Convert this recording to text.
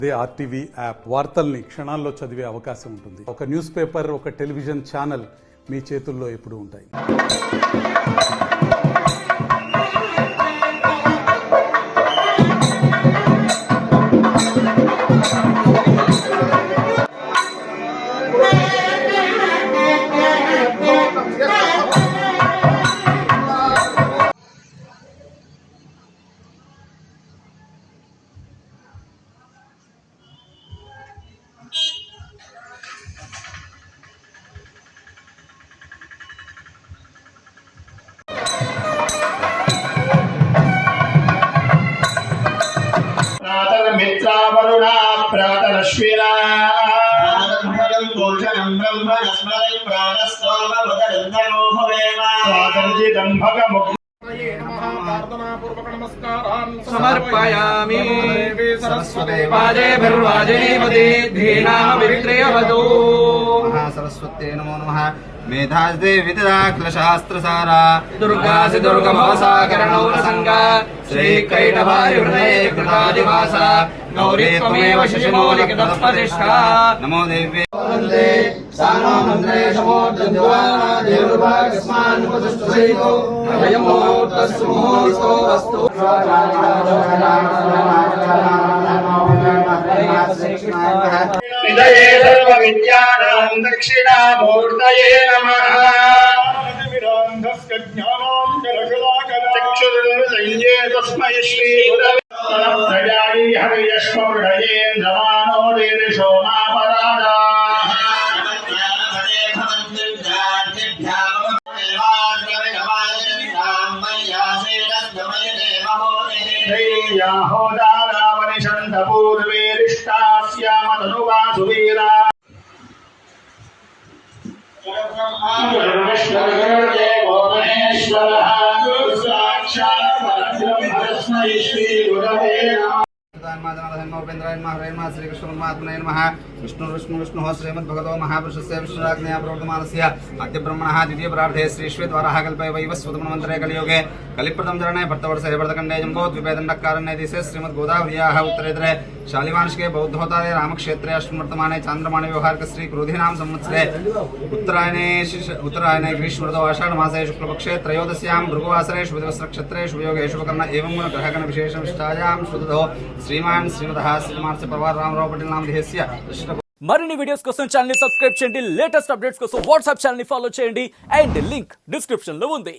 అదే RTV app వార్తల్ని క్షణాల్లో చదివే అవకాశం ఉంటుంది. ఒక న్యూస్ పేపర్, ఒక టెలివిజన్ ఛానల్ మీ చేతుల్లో ఎప్పుడూ ఉంటాయి. మిత్రావరుణా ప్రాతరశ్వినా భోజనం బ్రహ్మణస్మరై ప్రాతస్తోమముదరుందరో భవేమ ప్రాతర్జితం భగముఖ సమర్పయామి వాజేభిర్వాజనేపదే ధీనామవిక్రయవదో మహాసరస్వతే నమో నమః మేధాస్తే విదితాఖిలశాస్త్రసారా దుర్గాసి దుర్గమవసాకరణౌరసంగా శ్రీకైటభారి హృదయే కృతాదివాస గౌరీ త్వమేవ శిశుమౌలికతత్పరిష్ఠా నమో దేవ్యే వందే సానో మంత్రే సమోర్ధద్వానా దేవృభాగస్మాన్ ఉపతిష్ఠితో అయమోర్తస్సు ముహూర్తో వస్తు నిదయే సర్వ విద్యానాం దక్షిణామూర్తయే నమః చక్షుర్విలయే తస్మై శ్రీ గురవే ప్రజాయే హరియస్మృడయేంద్రమానో రీరిషో మాపరాదా పూర్వేరిష్టాస్యామతనువాసువీరా విష్ణు శ్రీమద్భగవతో మహాపురుషస్య విష్ణురాజ్ఞయా ప్రవర్తమానస్య అద్య బ్రహ్మణः ద్వితీయ ప్రార్థే శ్రీ శ్వేతవరాహ కల్పే వైవస్వతమన్వంతరే కలియుగే కలిప్రథమ చరణే భర్తవర్षे भरतखण्डे जम्बोद्विपेदण्डकारण्ये दिशे श्रीमद्गोदावर्याः उत्तरेतरे शालिवांशिके बौद्धोत्तारे रामक्षेत्रे अष्टमवर्तमाने चान्द्रमाणे व्यवहारिक श्री क्रोधीनाम संवत्सरे उत्तरायणे ग्रीष्मऋतौ आषाढमासे शुक्लपक्षे त्रयोदश्यां भृगुवासरे शुभदिवसनक्षत्रे शुभयोगे शुभकर्ण एवं गुणग्रहगण विशेषविष्टायां श्रुततो श्रीमान् श्रीमतः श्रीमार्ष पवार रामराव पटेल नाम देहस्य మరిన్ని వీడియోస్ కోసం ఛానల్ ని సబ్స్క్రైబ్ చేయండి. లేటెస్ట్ అప్డేట్స్ కోసం వాట్సాప్ ఛానల్ ని ఫాలో చేయండి. అండ్ లింక్ డిస్క్రిప్షన్ లో ఉంది.